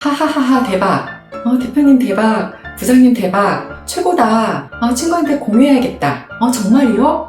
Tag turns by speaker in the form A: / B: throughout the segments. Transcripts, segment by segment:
A: 하하하하 대박. 대표님 대박. 부장님 대박. 최고다. 친구한테 공유해야겠다. 정말이요?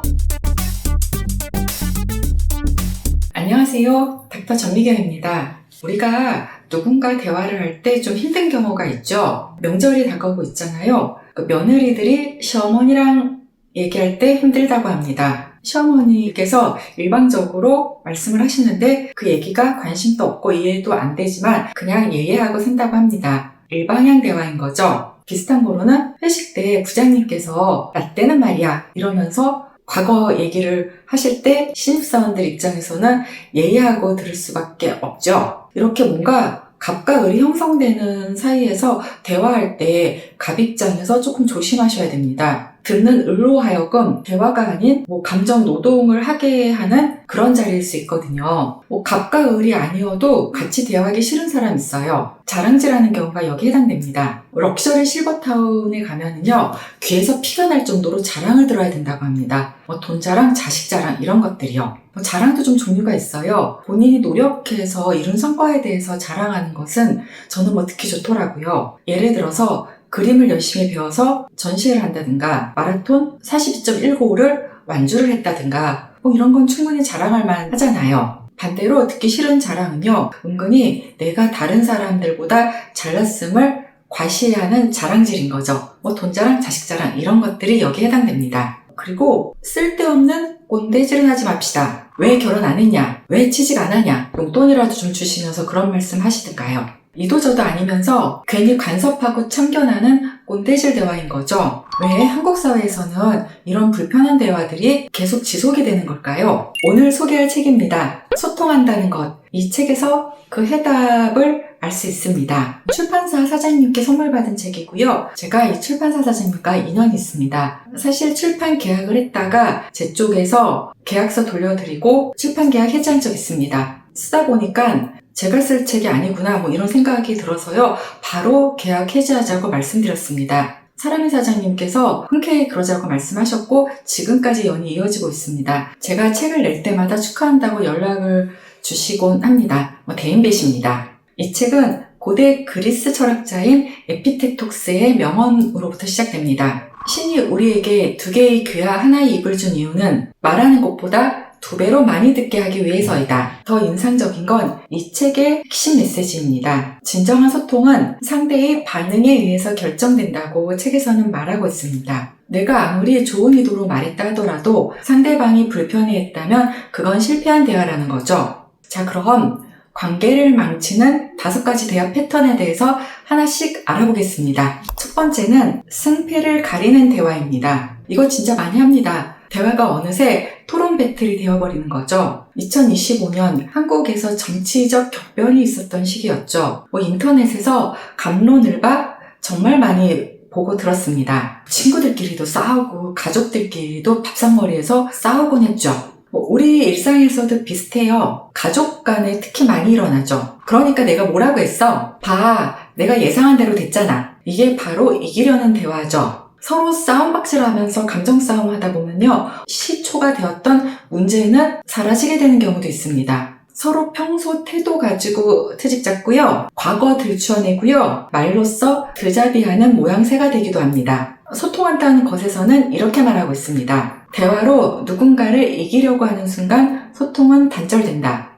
A: 안녕하세요. 닥터 전미경입니다. 우리가 누군가 대화를 할 때 좀 힘든 경우가 있죠. 명절이 다가오고 있잖아요. 며느리들이 시어머니랑 얘기할 때 힘들다고 합니다. 시어머니께서 일방적으로 말씀을 하시는데 그 얘기가 관심도 없고 이해도 안 되지만 그냥 예예하고 산다고 합니다. 일방향 대화인 거죠. 비슷한 거로는 회식 때 부장님께서 나 때는 말이야 이러면서 과거 얘기를 하실 때 신입사원들 입장에서는 예의하고 들을 수밖에 없죠. 이렇게 뭔가 갑과 을이 형성되는 사이에서 대화할 때 갑 입장에서 조금 조심하셔야 됩니다. 듣는 을로 하여금 대화가 아닌 감정 노동을 하게 하는 그런 자리일 수 있거든요. 갑과 을이 아니어도 같이 대화하기 싫은 사람 있어요. 자랑질하는 경우가 여기에 해당됩니다. 럭셔리 실버타운에 가면은요, 귀에서 피가 날 정도로 자랑을 들어야 된다고 합니다. 돈 자랑, 자식 자랑 이런 것들이요. 자랑도 좀 종류가 있어요. 본인이 노력해서 이룬 성과에 대해서 자랑하는 것은 저는 듣기 좋더라고요. 예를 들어서 그림을 열심히 배워서 전시회를 한다든가 마라톤 42.195를 완주를 했다든가 이런 건 충분히 자랑할 만하잖아요. 반대로 듣기 싫은 자랑은요, 은근히 내가 다른 사람들보다 잘났음을 과시하는 자랑질인 거죠. 돈 자랑, 자식 자랑 이런 것들이 여기에 해당됩니다. 그리고 쓸데없는 꼰대질은 하지 맙시다. 왜 결혼 안 했냐? 왜 취직 안 하냐? 용돈이라도 좀 주시면서 그런 말씀 하시든가요. 이도저도 아니면서 괜히 간섭하고 참견하는 꼰대질 대화인 거죠. 왜 한국 사회에서는 이런 불편한 대화들이 계속 지속이 되는 걸까요? 오늘 소개할 책입니다. 소통한다는 것. 이 책에서 그 해답을 알 수 있습니다. 출판사 사장님께 선물 받은 책이고요. 제가 이 출판사 사장님과 인연이 있습니다. 사실 출판 계약을 했다가 제 쪽에서 계약서 돌려드리고 출판 계약 해지한 적 있습니다. 쓰다 보니까 제가 쓸 책이 아니구나 이런 생각이 들어서요. 바로 계약 해지하자고 말씀드렸습니다. 사람의 사장님께서 흔쾌히 그러자고 말씀하셨고 지금까지 연이 이어지고 있습니다. 제가 책을 낼 때마다 축하한다고 연락을 주시곤 합니다. 대인배십니다. 이 책은 고대 그리스 철학자인 에피텍토스의 명언으로부터 시작됩니다. 신이 우리에게 2개의 귀와 하나의 입을 준 이유는 말하는 것보다 2배로 많이 듣게 하기 위해서이다. 더 인상적인 건 이 책의 핵심 메시지입니다. 진정한 소통은 상대의 반응에 의해서 결정된다고 책에서는 말하고 있습니다. 내가 아무리 좋은 의도로 말했다 하더라도 상대방이 불편해했다면 그건 실패한 대화라는 거죠. 자, 그럼 관계를 망치는 5가지 대화 패턴에 대해서 하나씩 알아보겠습니다. 첫 번째는 승패를 가리는 대화입니다. 이거 진짜 많이 합니다. 대화가 어느새 토론 배틀이 되어버리는 거죠. 2025년 한국에서 정치적 격변이 있었던 시기였죠. 인터넷에서 갑론을박 정말 많이 보고 들었습니다. 친구들끼리도 싸우고 가족들끼리도 밥상머리에서 싸우곤 했죠. 우리 일상에서도 비슷해요. 가족 간에 특히 많이 일어나죠. 그러니까 내가 뭐라고 했어? 봐, 내가 예상한 대로 됐잖아. 이게 바로 이기려는 대화죠. 서로 싸움박질하면서 감정싸움 하다 보면요, 시초가 되었던 문제는 사라지게 되는 경우도 있습니다. 서로 평소 태도 가지고 트집 잡고요, 과거 들추어내고요, 말로써 드자비하는 모양새가 되기도 합니다. 소통한다는 것에서는 이렇게 말하고 있습니다. 대화로 누군가를 이기려고 하는 순간 소통은 단절된다.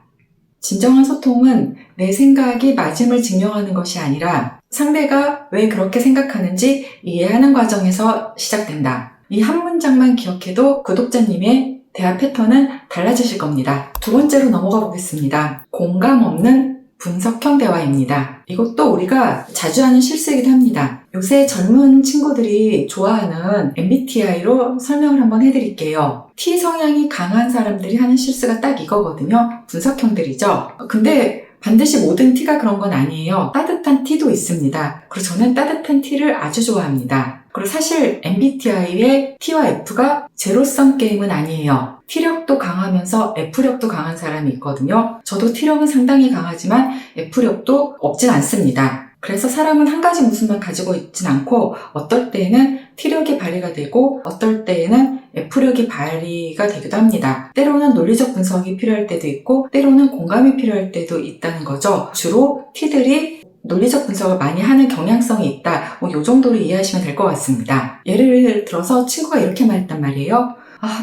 A: 진정한 소통은 내 생각이 맞음을 증명하는 것이 아니라 상대가 왜 그렇게 생각하는지 이해하는 과정에서 시작된다. 이 한 문장만 기억해도 구독자님의 대화 패턴은 달라지실 겁니다. 2번째로 넘어가 보겠습니다. 공감 없는 분석형 대화입니다. 이것도 우리가 자주 하는 실수이기도 합니다. 요새 젊은 친구들이 좋아하는 MBTI로 설명을 한번 해드릴게요. T 성향이 강한 사람들이 하는 실수가 딱 이거거든요. 분석형들이죠. 근데 반드시 모든 T가 그런 건 아니에요. 따뜻한 T도 있습니다. 그리고 저는 따뜻한 T를 아주 좋아합니다. 그리고 사실 MBTI의 T와 F가 제로섬 게임은 아니에요. T력도 강하면서 F력도 강한 사람이 있거든요. 저도 T력은 상당히 강하지만 F력도 없진 않습니다. 그래서 사람은 한 가지 모습만 가지고 있진 않고 어떨 때에는 T력이 발휘가 되고 어떨 때에는 F력이 발휘가 되기도 합니다. 때로는 논리적 분석이 필요할 때도 있고 때로는 공감이 필요할 때도 있다는 거죠. 주로 T들이 논리적 분석을 많이 하는 경향성이 있다. 이 정도로 이해하시면 될 것 같습니다. 예를 들어서 친구가 이렇게 말했단 말이에요.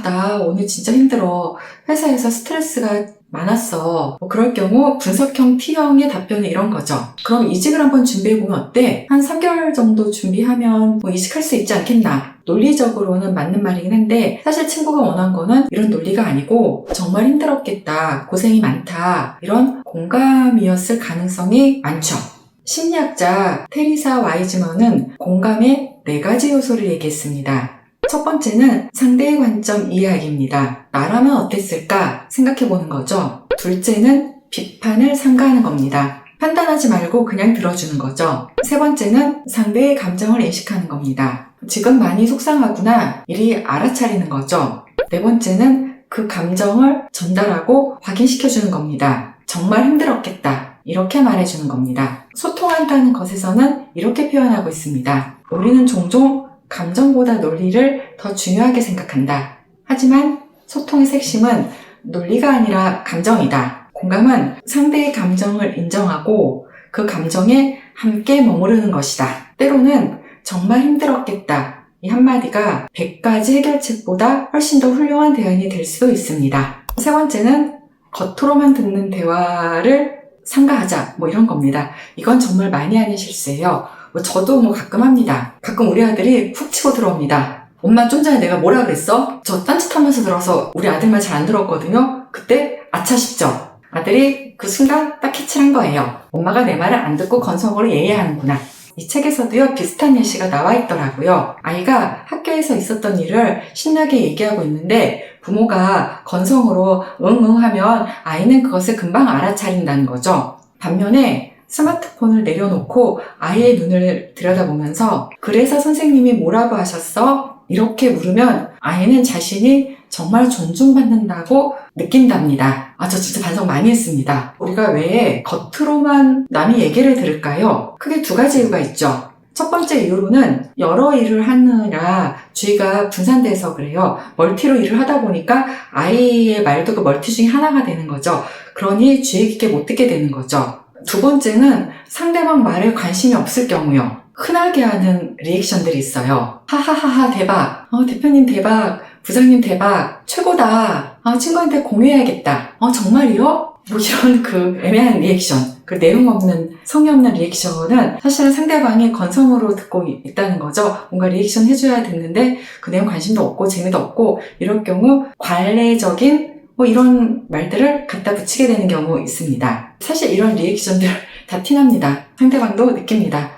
A: 나 오늘 진짜 힘들어. 회사에서 스트레스가 많았어. 그럴 경우 분석형 T형의 답변은 이런 거죠. 그럼 이직을 한번 준비해보면 어때? 한 3개월 정도 준비하면 이직할 수 있지 않겠나? 논리적으로는 맞는 말이긴 한데 사실 친구가 원한 거는 이런 논리가 아니고 정말 힘들었겠다. 고생이 많다. 이런 공감이었을 가능성이 많죠. 심리학자 테리사 와이즈먼은 공감의 4가지 요소를 얘기했습니다. 첫 번째는 상대의 관점 이해하기입니다. 나라면 어땠을까 생각해보는 거죠. 둘째는 비판을 삼가하는 겁니다. 판단하지 말고 그냥 들어주는 거죠. 세 번째는 상대의 감정을 인식하는 겁니다. 지금 많이 속상하구나 이리 알아차리는 거죠. 네 번째는 그 감정을 전달하고 확인시켜주는 겁니다. 정말 힘들었겠다 이렇게 말해주는 겁니다. 소통한다는 것에서는 이렇게 표현하고 있습니다. 우리는 종종 감정보다 논리를 더 중요하게 생각한다. 하지만 소통의 핵심은 논리가 아니라 감정이다. 공감은 상대의 감정을 인정하고 그 감정에 함께 머무르는 것이다. 때로는 정말 힘들었겠다. 이 한마디가 100가지 해결책보다 훨씬 더 훌륭한 대안이 될 수도 있습니다. 세 번째는 겉으로만 듣는 대화를 삼가하자. 이런 겁니다. 이건 정말 많이 하는 실수예요. 저도 가끔 합니다. 가끔 우리 아들이 훅 치고 들어옵니다. 엄마 좀 전에 내가 뭐라 그랬어? 저 딴짓하면서 들어서 우리 아들 말 잘 안 들었거든요. 그때 아차 싶죠? 아들이 그 순간 딱 캐치한 거예요. 엄마가 내 말을 안 듣고 건성으로 예의하는구나. 이 책에서도요 비슷한 예시가 나와 있더라고요. 아이가 학교에서 있었던 일을 신나게 얘기하고 있는데 부모가 건성으로 응응 하면 아이는 그것을 금방 알아차린다는 거죠. 반면에 스마트폰을 내려놓고 아이의 눈을 들여다보면서 그래서 선생님이 뭐라고 하셨어? 이렇게 물으면 아이는 자신이 정말 존중받는다고 느낀답니다. 저 진짜 반성 많이 했습니다. 우리가 왜 겉으로만 남의 얘기를 들을까요? 크게 2가지 이유가 있죠. 첫 번째 이유로는 여러 일을 하느라 주의가 분산돼서 그래요. 멀티로 일을 하다 보니까 아이의 말도 그 멀티 중에 하나가 되는 거죠. 그러니 주의 깊게 못 듣게 되는 거죠. 두 번째는 상대방 말에 관심이 없을 경우요. 흔하게 하는 리액션들이 있어요. 하하하하 대박. 대표님 대박. 부장님 대박. 최고다. 친구한테 공유해야겠다. 정말이요? 이런 그 애매한 리액션. 그 내용 없는 성의 없는 리액션은 사실은 상대방이 건성으로 듣고 있다는 거죠. 뭔가 리액션 해줘야 됐는데 그 내용 관심도 없고 재미도 없고 이럴 경우 관례적인 이런 말들을 갖다 붙이게 되는 경우 있습니다. 사실 이런 리액션들 다 티납니다. 상대방도 느낍니다.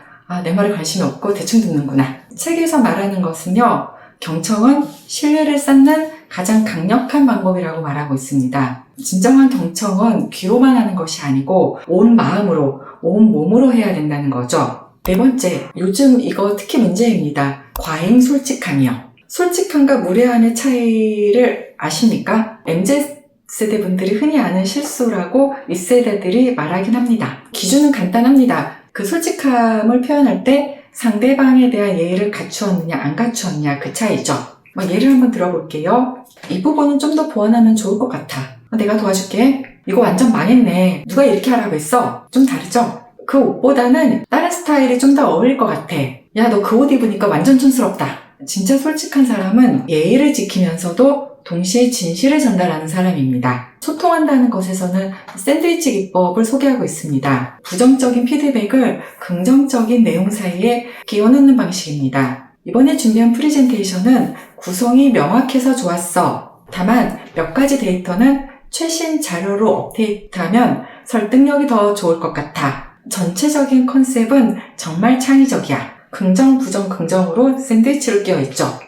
A: 내 말에 관심이 없고 대충 듣는구나. 책에서 말하는 것은요. 경청은 신뢰를 쌓는 가장 강력한 방법이라고 말하고 있습니다. 진정한 경청은 귀로만 하는 것이 아니고 온 마음으로, 온 몸으로 해야 된다는 거죠. 네 번째, 요즘 이거 특히 문제입니다. 과잉 솔직함이요. 솔직함과 무례함의 차이를 아십니까? MZ세대 분들이 흔히 아는 실수라고 윗세대들이 말하긴 합니다. 기준은 간단합니다. 그 솔직함을 표현할 때 상대방에 대한 예의를 갖추었느냐 안 갖추었느냐 그 차이죠. 예를 한번 들어볼게요. 이 부분은 좀 더 보완하면 좋을 것 같아. 내가 도와줄게. 이거 완전 망했네. 누가 이렇게 하라고 했어? 좀 다르죠? 그 옷보다는 다른 스타일이 좀 더 어울릴 것 같아. 야, 너 그 옷 입으니까 완전 촌스럽다. 진짜 솔직한 사람은 예의를 지키면서도 동시에 진실을 전달하는 사람입니다. 소통한다는 것에서는 샌드위치 기법을 소개하고 있습니다. 부정적인 피드백을 긍정적인 내용 사이에 끼워넣는 방식입니다. 이번에 준비한 프레젠테이션은 구성이 명확해서 좋았어. 다만 몇 가지 데이터는 최신 자료로 업데이트하면 설득력이 더 좋을 것 같아. 전체적인 컨셉은 정말 창의적이야. 긍정, 부정, 긍정으로 샌드위치를 끼워있죠.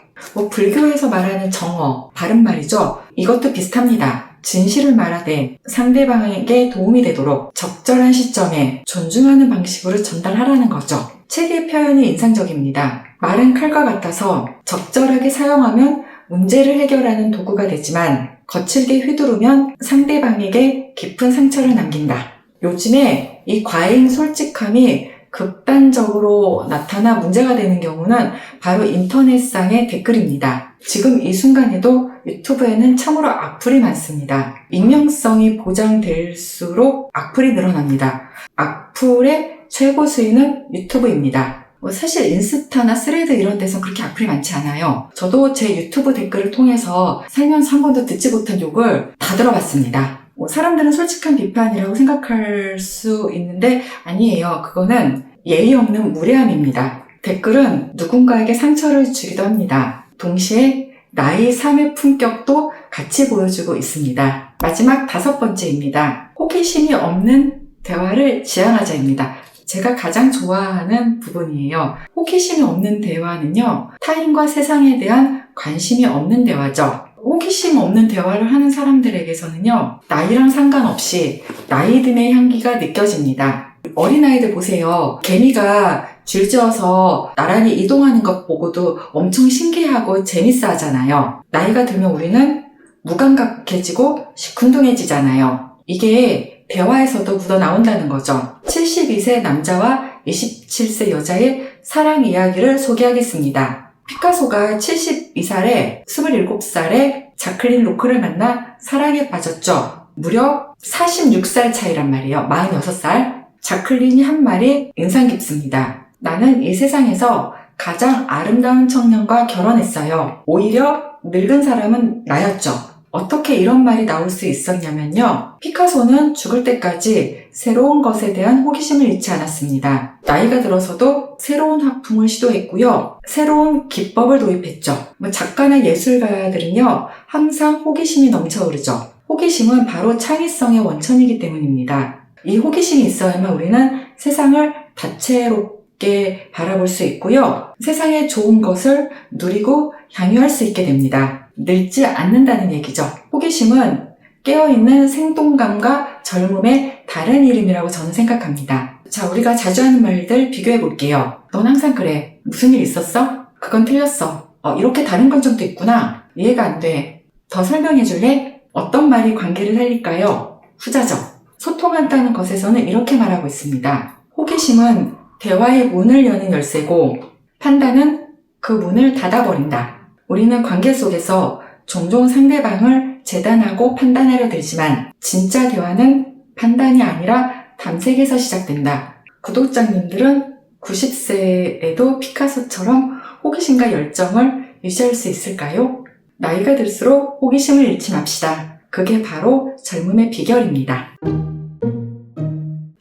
A: 불교에서 말하는 정어, 바른말이죠. 이것도 비슷합니다. 진실을 말하되 상대방에게 도움이 되도록 적절한 시점에 존중하는 방식으로 전달하라는 거죠. 책의 표현이 인상적입니다. 말은 칼과 같아서 적절하게 사용하면 문제를 해결하는 도구가 되지만 거칠게 휘두르면 상대방에게 깊은 상처를 남긴다. 요즘에 이 과잉 솔직함이 극단적으로 나타나 문제가 되는 경우는 바로 인터넷상의 댓글입니다. 지금 이 순간에도 유튜브에는 참으로 악플이 많습니다. 익명성이 보장될수록 악플이 늘어납니다. 악플의 최고 수위는 유튜브입니다. 사실 인스타나 스레드 이런 데서 그렇게 악플이 많지 않아요. 저도 제 유튜브 댓글을 통해서 살면서 한 번도 듣지 못한 욕을 다 들어봤습니다. 사람들은 솔직한 비판이라고 생각할 수 있는데 아니에요. 그거는 예의 없는 무례함입니다. 댓글은 누군가에게 상처를 주기도 합니다. 동시에 나의 삶의 품격도 같이 보여주고 있습니다. 마지막 5번째입니다. 호기심이 없는 대화를 지향하자입니다. 제가 가장 좋아하는 부분이에요. 호기심이 없는 대화는요, 타인과 세상에 대한 관심이 없는 대화죠. 호기심 없는 대화를 하는 사람들에게서는요, 나이랑 상관없이 나이듦의 향기가 느껴집니다. 어린아이들 보세요. 개미가 줄지어서 나란히 이동하는 것 보고도 엄청 신기하고 재밌어 하잖아요. 나이가 들면 우리는 무감각해지고 시큰둥해지잖아요. 이게 대화에서도 묻어나온다는 거죠. 72세 남자와 27세 여자의 사랑 이야기를 소개하겠습니다. 피카소가 72살에 27살에 자클린 로크를 만나 사랑에 빠졌죠. 무려 46살 차이란 말이에요. 46살. 자클린이 한 말이 인상 깊습니다. 나는 이 세상에서 가장 아름다운 청년과 결혼했어요. 오히려 늙은 사람은 나였죠. 어떻게 이런 말이 나올 수 있었냐면요. 피카소는 죽을 때까지 새로운 것에 대한 호기심을 잃지 않았습니다. 나이가 들어서도 새로운 화풍을 시도했고요. 새로운 기법을 도입했죠. 작가나 예술가들은요. 항상 호기심이 넘쳐흐르죠. 호기심은 바로 창의성의 원천이기 때문입니다. 이 호기심이 있어야만 우리는 세상을 다채롭게 바라볼 수 있고요. 세상의 좋은 것을 누리고 향유할 수 있게 됩니다. 늙지 않는다는 얘기죠. 호기심은 깨어있는 생동감과 젊음의 다른 이름이라고 저는 생각합니다. 자, 우리가 자주 하는 말들 비교해 볼게요. 넌 항상 그래. 무슨 일 있었어? 그건 틀렸어. 이렇게 다른 관점도 있구나. 이해가 안 돼. 더 설명해 줄래? 어떤 말이 관계를 살릴까요? 후자죠. 소통한다는 것에서는 이렇게 말하고 있습니다. 호기심은 대화의 문을 여는 열쇠고 판단은 그 문을 닫아버린다. 우리는 관계 속에서 종종 상대방을 재단하고 판단하려 들지만 진짜 대화는 판단이 아니라 탐색에서 시작된다. 구독자님들은 90세에도 피카소처럼 호기심과 열정을 유지할 수 있을까요? 나이가 들수록 호기심을 잃지 맙시다. 그게 바로 젊음의 비결입니다.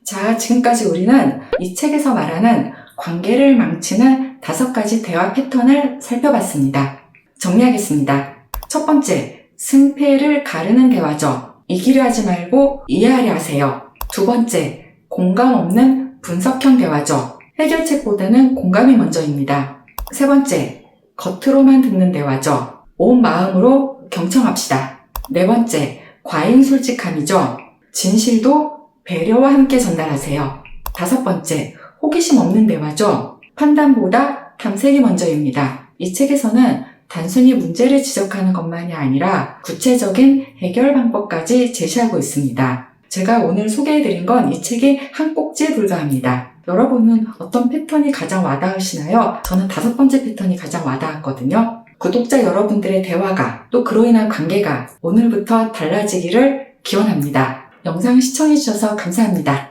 A: 자, 지금까지 우리는 이 책에서 말하는 관계를 망치는 5가지 대화 패턴을 살펴봤습니다. 정리하겠습니다. 첫 번째, 승패를 가르는 대화죠. 이기려 하지 말고 이해하려 하세요. 두 번째, 공감 없는 분석형 대화죠. 해결책보다는 공감이 먼저입니다. 세 번째, 겉으로만 듣는 대화죠. 온 마음으로 경청합시다. 네 번째, 과잉 솔직함이죠. 진실도 배려와 함께 전달하세요. 다섯 번째, 호기심 없는 대화죠. 판단보다 탐색이 먼저입니다. 이 책에서는 단순히 문제를 지적하는 것만이 아니라 구체적인 해결 방법까지 제시하고 있습니다. 제가 오늘 소개해드린 건 이 책의 한 꼭지에 불과합니다. 여러분은 어떤 패턴이 가장 와닿으시나요? 저는 5번째 패턴이 가장 와닿았거든요. 구독자 여러분들의 대화가 또 그로 인한 관계가 오늘부터 달라지기를 기원합니다. 영상 시청해주셔서 감사합니다.